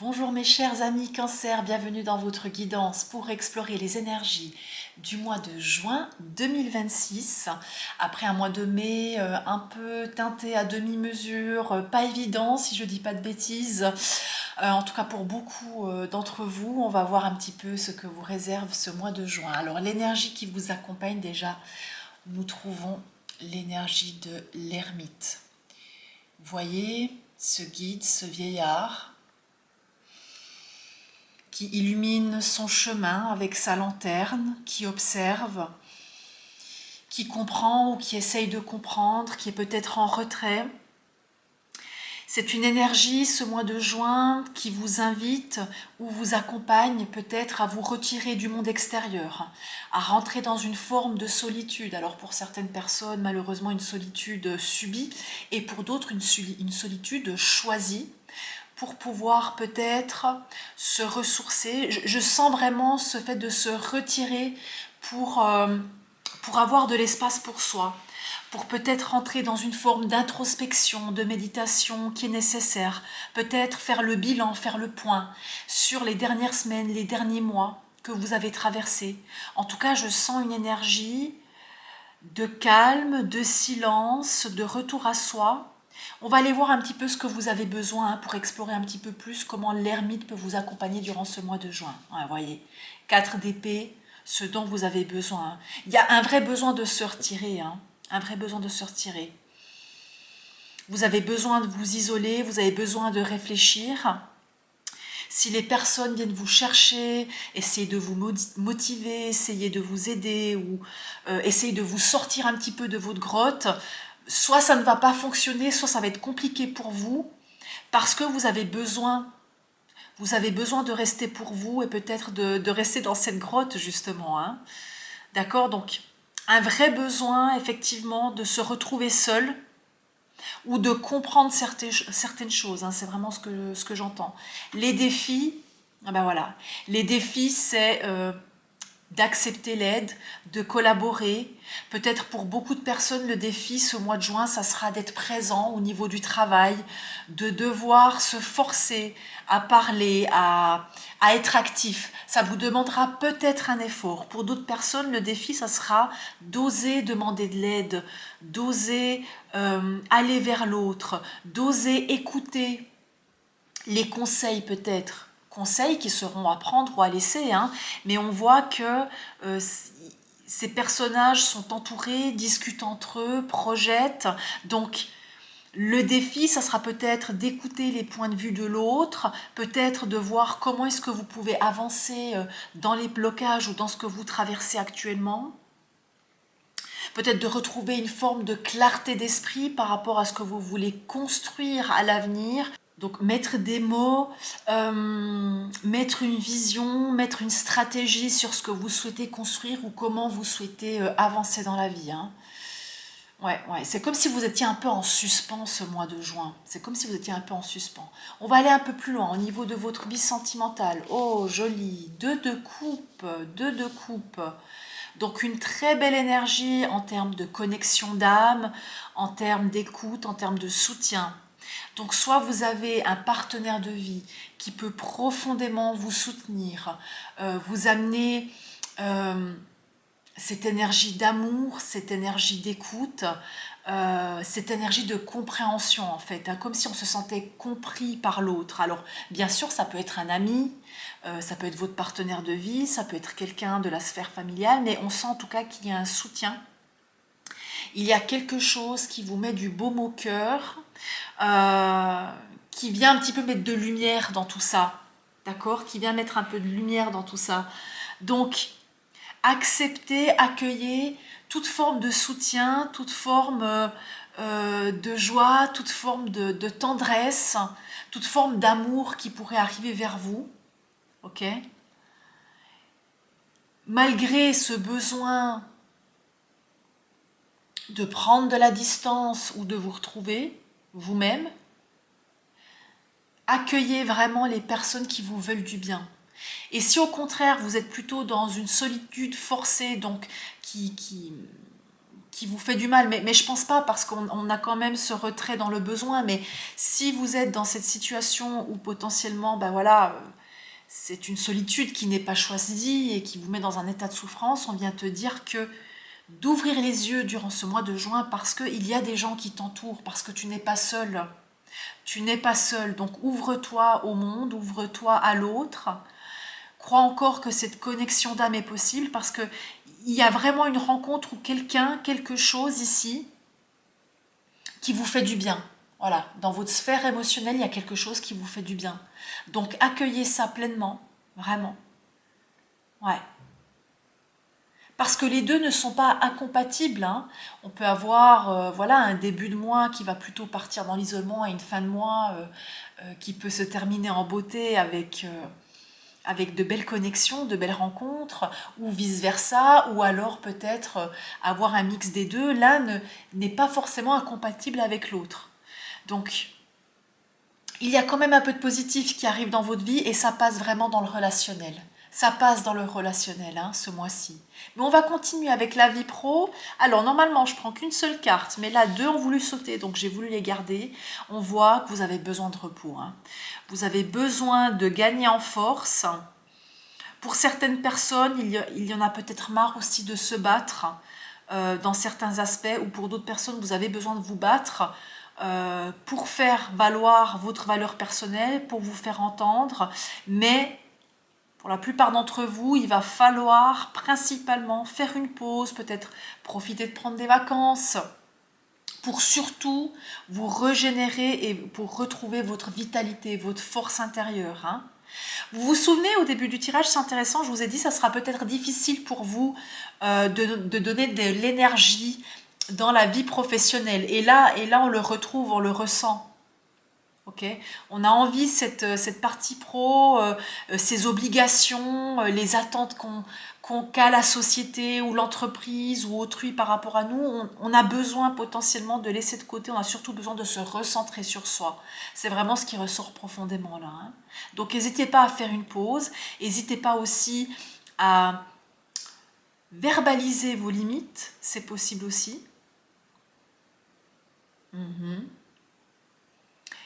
Bonjour mes chers amis Cancer, bienvenue dans votre guidance pour explorer les énergies du mois de juin 2026. Après un mois de mai un peu teinté à demi-mesure, pas évident si je dis pas de bêtises. En tout cas pour beaucoup d'entre vous, on va voir un petit peu ce que vous réserve ce mois de juin. Alors l'énergie qui vous accompagne déjà, nous trouvons l'énergie de l'ermite. Voyez ce guide, ce vieillard qui illumine son chemin avec sa lanterne, qui observe, qui comprend ou qui essaye de comprendre, qui est peut-être en retrait. C'est une énergie, ce mois de juin, qui vous invite ou vous accompagne peut-être à vous retirer du monde extérieur, à rentrer dans une forme de solitude. Alors pour certaines personnes, malheureusement, une solitude subie, et pour d'autres, une solitude choisie, pour pouvoir peut-être se ressourcer. Je sens vraiment ce fait de se retirer pour avoir de l'espace pour soi, pour peut-être rentrer dans une forme d'introspection, de méditation qui est nécessaire, peut-être faire le bilan, faire le point sur les dernières semaines, les derniers mois que vous avez traversés. En tout cas, je sens une énergie de calme, de silence, de retour à soi. On va aller voir un petit peu ce que vous avez besoin pour explorer un petit peu plus comment l'ermite peut vous accompagner durant ce mois de juin. Ouais, voyez, 4 d'épée, ce dont vous avez besoin. Il y a un vrai besoin de se retirer, un vrai besoin de se retirer. Vous avez besoin de vous isoler, vous avez besoin de réfléchir. Si les personnes viennent vous chercher, essayez de vous motiver, essayez de vous aider ou essayez de vous sortir un petit peu de votre grotte, soit ça ne va pas fonctionner, soit ça va être compliqué pour vous parce que vous avez besoin de rester pour vous et peut-être de rester dans cette grotte justement. D'accord? Donc un vrai besoin effectivement de se retrouver seul ou de comprendre certaines choses. C'est vraiment ce que j'entends. Les défis, ben voilà, les défis, c'est d'accepter l'aide, de collaborer. Peut-être pour beaucoup de personnes, le défi ce mois de juin, ça sera d'être présent au niveau du travail, de devoir se forcer à parler, à être actif. Ça vous demandera peut-être un effort. Pour d'autres personnes, le défi, ça sera d'oser demander de l'aide, d'oser aller vers l'autre, d'oser écouter les conseils peut-être, conseils qui seront à prendre ou à laisser, mais on voit que euh, ces personnages sont entourés, discutent entre eux, projettent, donc le défi, ça sera peut-être d'écouter les points de vue de l'autre, peut-être de voir comment est-ce que vous pouvez avancer dans les blocages ou dans ce que vous traversez actuellement, peut-être de retrouver une forme de clarté d'esprit par rapport à ce que vous voulez construire à l'avenir. Donc mettre des mots, mettre une vision, mettre une stratégie sur ce que vous souhaitez construire ou comment vous souhaitez avancer dans la vie. Ouais, c'est comme si vous étiez un peu en suspens ce mois de juin. C'est comme si vous étiez un peu en suspens. On va aller un peu plus loin au niveau de votre vie sentimentale. Oh, joli. Deux de coupe, deux de coupe. Donc une très belle énergie en termes de connexion d'âme, en termes d'écoute, en termes de soutien. Donc soit vous avez un partenaire de vie qui peut profondément vous soutenir, vous amener cette énergie d'amour, cette énergie d'écoute, cette énergie de compréhension en fait, comme si on se sentait compris par l'autre. Alors bien sûr ça peut être un ami, ça peut être votre partenaire de vie, ça peut être quelqu'un de la sphère familiale, mais on sent en tout cas qu'il y a un soutien. Il y a quelque chose qui vous met du baume au cœur, qui vient un petit peu mettre de lumière dans tout ça, d'accord? Qui vient mettre un peu de lumière dans tout ça. Donc, acceptez, accueillez toute forme de soutien, toute forme de joie, toute forme de tendresse, toute forme d'amour qui pourrait arriver vers vous, ok? Malgré ce besoin de prendre de la distance ou de vous retrouver vous-même, accueillez vraiment les personnes qui vous veulent du bien. Et si au contraire vous êtes plutôt dans une solitude forcée, donc qui qui vous fait du mal, mais je pense pas parce qu'on a quand même ce retrait dans le besoin, mais si vous êtes dans cette situation où potentiellement, ben voilà, c'est une solitude qui n'est pas choisie et qui vous met dans un état de souffrance, on vient te dire que d'ouvrir les yeux durant ce mois de juin parce qu'il y a des gens qui t'entourent, parce que tu n'es pas seul. Tu n'es pas seul, donc ouvre-toi au monde, ouvre-toi à l'autre. Crois encore que cette connexion d'âme est possible parce que il y a vraiment une rencontre ou quelqu'un, quelque chose ici qui vous fait du bien. Voilà, dans votre sphère émotionnelle, il y a quelque chose qui vous fait du bien. Donc accueillez ça pleinement, vraiment. Ouais. Parce que les deux ne sont pas incompatibles, hein. On peut avoir voilà, un début de mois qui va plutôt partir dans l'isolement et une fin de mois qui peut se terminer en beauté avec de belles connexions, de belles rencontres, ou vice-versa, ou alors peut-être avoir un mix des deux. L'un n'est pas forcément incompatible avec l'autre. Donc, il y a quand même un peu de positif qui arrive dans votre vie et ça passe vraiment dans le relationnel. Ça passe dans le relationnel, hein, ce mois-ci. Mais on va continuer avec la vie pro. Alors, normalement, je prends qu'une seule carte, mais là, deux ont voulu sauter, donc j'ai voulu les garder. On voit que vous avez besoin de repos, hein. Vous avez besoin de gagner en force. Pour certaines personnes, il y en a peut-être marre aussi de se battre dans certains aspects, ou pour d'autres personnes, vous avez besoin de vous battre pour faire valoir votre valeur personnelle, pour vous faire entendre, mais pour la plupart d'entre vous, il va falloir principalement faire une pause, peut-être profiter de prendre des vacances, pour surtout vous régénérer et pour retrouver votre vitalité, votre force intérieure, hein. Vous vous souvenez au début du tirage, c'est intéressant, je vous ai dit ça sera peut-être difficile pour vous de donner de l'énergie dans la vie professionnelle. Et là, on le retrouve, on le ressent. Okay. On a envie, cette partie pro, ces obligations, les attentes qu'a la société ou l'entreprise ou autrui par rapport à nous, on a besoin potentiellement de laisser de côté, on a surtout besoin de se recentrer sur soi. C'est vraiment ce qui ressort profondément là, hein. Donc n'hésitez pas à faire une pause, n'hésitez pas aussi à verbaliser vos limites, c'est possible aussi.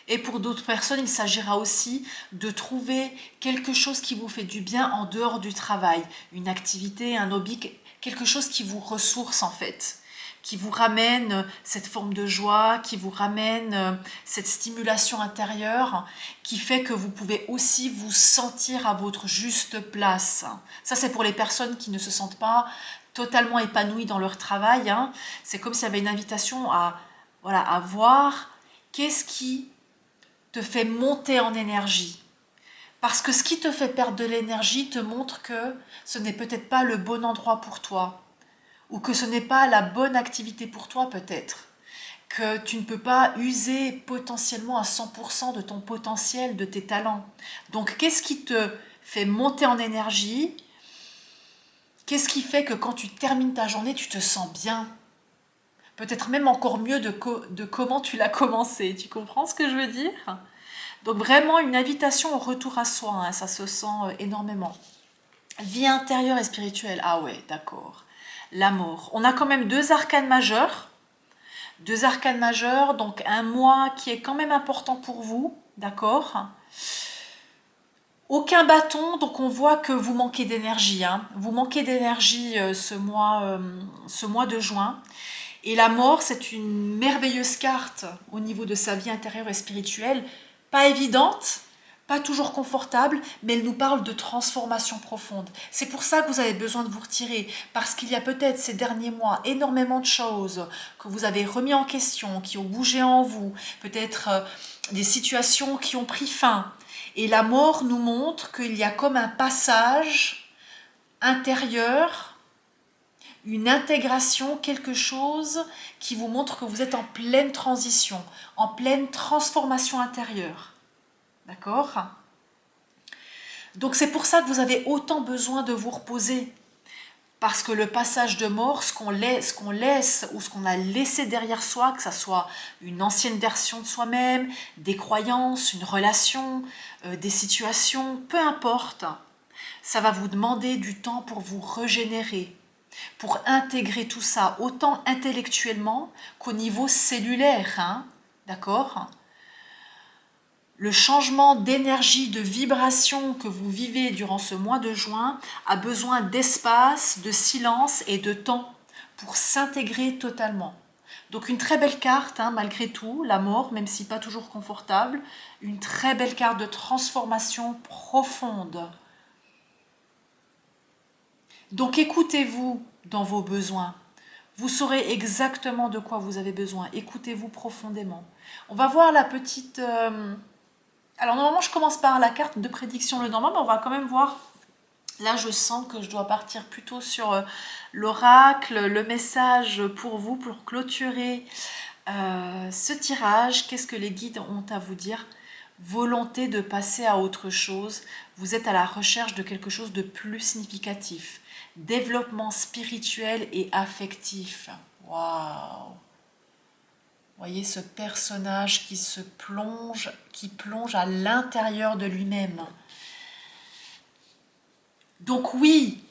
Et pour d'autres personnes, il s'agira aussi de trouver quelque chose qui vous fait du bien en dehors du travail. Une activité, un hobby, quelque chose qui vous ressource en fait, qui vous ramène cette forme de joie, qui vous ramène cette stimulation intérieure, qui fait que vous pouvez aussi vous sentir à votre juste place. Ça, c'est pour les personnes qui ne se sentent pas totalement épanouies dans leur travail, hein. C'est comme s'il y avait une invitation à voir qu'est-ce qui te fait monter en énergie. Parce que ce qui te fait perdre de l'énergie te montre que ce n'est peut-être pas le bon endroit pour toi, ou que ce n'est pas la bonne activité pour toi peut-être, que tu ne peux pas user potentiellement à 100% de ton potentiel, de tes talents. Donc qu'est-ce qui te fait monter en énergie? Qu'est-ce qui fait que quand tu termines ta journée, tu te sens bien? Peut-être même encore mieux de comment tu l'as commencé. Tu comprends ce que je veux dire? Donc vraiment une invitation au retour à soi, hein, ça se sent énormément. Vie intérieure et spirituelle, ah ouais, d'accord. La mort. On a quand même deux arcanes majeurs. Deux arcanes majeurs, donc un mois qui est quand même important pour vous, d'accord? Aucun bâton, donc on voit que vous manquez d'énergie, hein. Vous manquez d'énergie ce mois de juin. Et la mort, c'est une merveilleuse carte au niveau de sa vie intérieure et spirituelle. Pas évidente, pas toujours confortable, mais elle nous parle de transformation profonde. C'est pour ça que vous avez besoin de vous retirer, parce qu'il y a peut-être ces derniers mois énormément de choses que vous avez remis en question, qui ont bougé en vous, peut-être des situations qui ont pris fin. Et la mort nous montre qu'il y a comme un passage intérieur, une intégration, quelque chose qui vous montre que vous êtes en pleine transition, en pleine transformation intérieure. D'accord? Donc c'est pour ça que vous avez autant besoin de vous reposer. Parce que le passage de mort, ce qu'on laisse ou ce qu'on a laissé derrière soi, que ça soit une ancienne version de soi-même, des croyances, une relation, des situations, peu importe, ça va vous demander du temps pour vous régénérer. pour intégrer tout ça, autant intellectuellement qu'au niveau cellulaire, hein, d'accord? Le changement d'énergie, de vibration que vous vivez durant ce mois de juin a besoin d'espace, de silence et de temps pour s'intégrer totalement. Donc une très belle carte, hein, malgré tout, la mort, même si pas toujours confortable, une très belle carte de transformation profonde. Donc écoutez-vous dans vos besoins. Vous saurez exactement de quoi vous avez besoin. Écoutez-vous profondément. On va voir la petite... Alors normalement je commence par la carte de prédiction le normal, mais on va quand même voir. Là je sens que je dois partir plutôt sur l'oracle, le message pour vous, pour clôturer ce tirage. Qu'est-ce que les guides ont à vous dire? Volonté de passer à autre chose. Vous êtes à la recherche de quelque chose de plus significatif. Développement spirituel et affectif. Waouh! Voyez ce personnage qui plonge à l'intérieur de lui-même. Donc oui,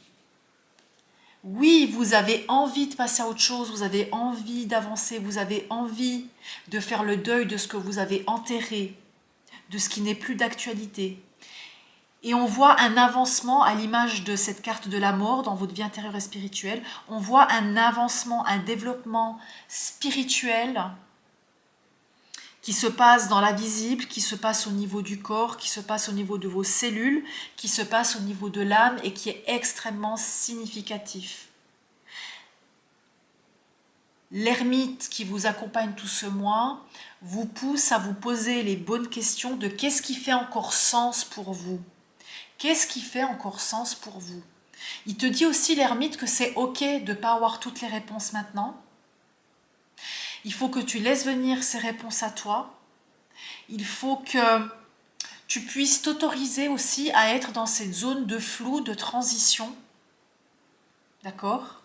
vous avez envie de passer à autre chose, vous avez envie d'avancer, vous avez envie de faire le deuil de ce que vous avez enterré, de ce qui n'est plus d'actualité. Et on voit un avancement à l'image de cette carte de la mort dans votre vie intérieure et spirituelle. On voit un avancement, un développement spirituel qui se passe dans l'invisible, qui se passe au niveau du corps, qui se passe au niveau de vos cellules, qui se passe au niveau de l'âme et qui est extrêmement significatif. L'ermite qui vous accompagne tout ce mois vous pousse à vous poser les bonnes questions de qu'est-ce qui fait encore sens pour vous. Qu'est-ce qui fait encore sens pour vous? Il te dit aussi, l'ermite, que c'est ok de ne pas avoir toutes les réponses maintenant. Il faut que tu laisses venir ces réponses à toi. Il faut que tu puisses t'autoriser aussi à être dans cette zone de flou, de transition. D'accord?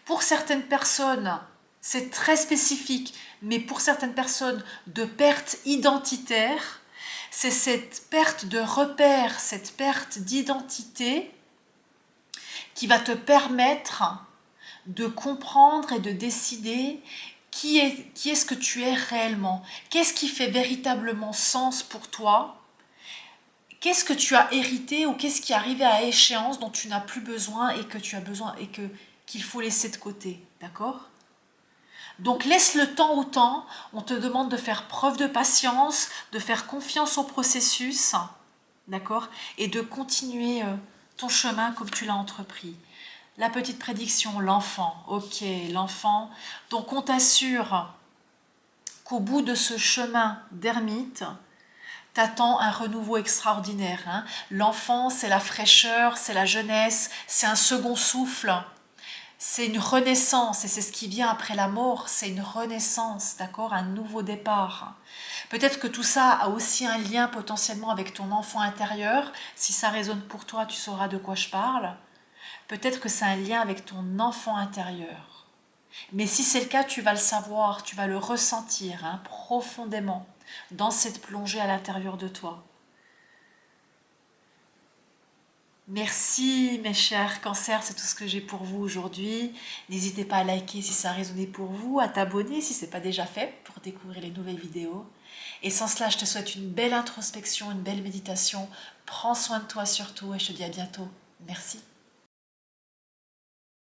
Pour certaines personnes, c'est très spécifique, mais pour certaines personnes, de perte identitaire, c'est cette perte de repère, cette perte d'identité qui va te permettre de comprendre et de décider qui est-ce que tu es réellement, qu'est-ce qui fait véritablement sens pour toi, qu'est-ce que tu as hérité ou qu'est-ce qui est arrivé à échéance dont tu n'as plus besoin et que tu as besoin et qu'il faut laisser de côté, d'accord? Donc laisse le temps au temps, on te demande de faire preuve de patience, de faire confiance au processus, d'accord? Et de continuer ton chemin comme tu l'as entrepris. La petite prédiction, l'enfant, ok, l'enfant. Donc on t'assure qu'au bout de ce chemin d'ermite, t'attends un renouveau extraordinaire. Hein. L'enfant, c'est la fraîcheur, c'est la jeunesse, c'est un second souffle. C'est une renaissance et c'est ce qui vient après la mort, c'est une renaissance, d'accord, un nouveau départ. Peut-être que tout ça a aussi un lien potentiellement avec ton enfant intérieur. Si ça résonne pour toi, tu sauras de quoi je parle. Peut-être que c'est un lien avec ton enfant intérieur. Mais si c'est le cas, tu vas le savoir, tu vas le ressentir hein, profondément dans cette plongée à l'intérieur de toi. Merci mes chers cancers, c'est tout ce que j'ai pour vous aujourd'hui. N'hésitez pas à liker si ça a résonné pour vous, à t'abonner si ce n'est pas déjà fait pour découvrir les nouvelles vidéos. Et sans cela, je te souhaite une belle introspection, une belle méditation. Prends soin de toi surtout et je te dis à bientôt. Merci.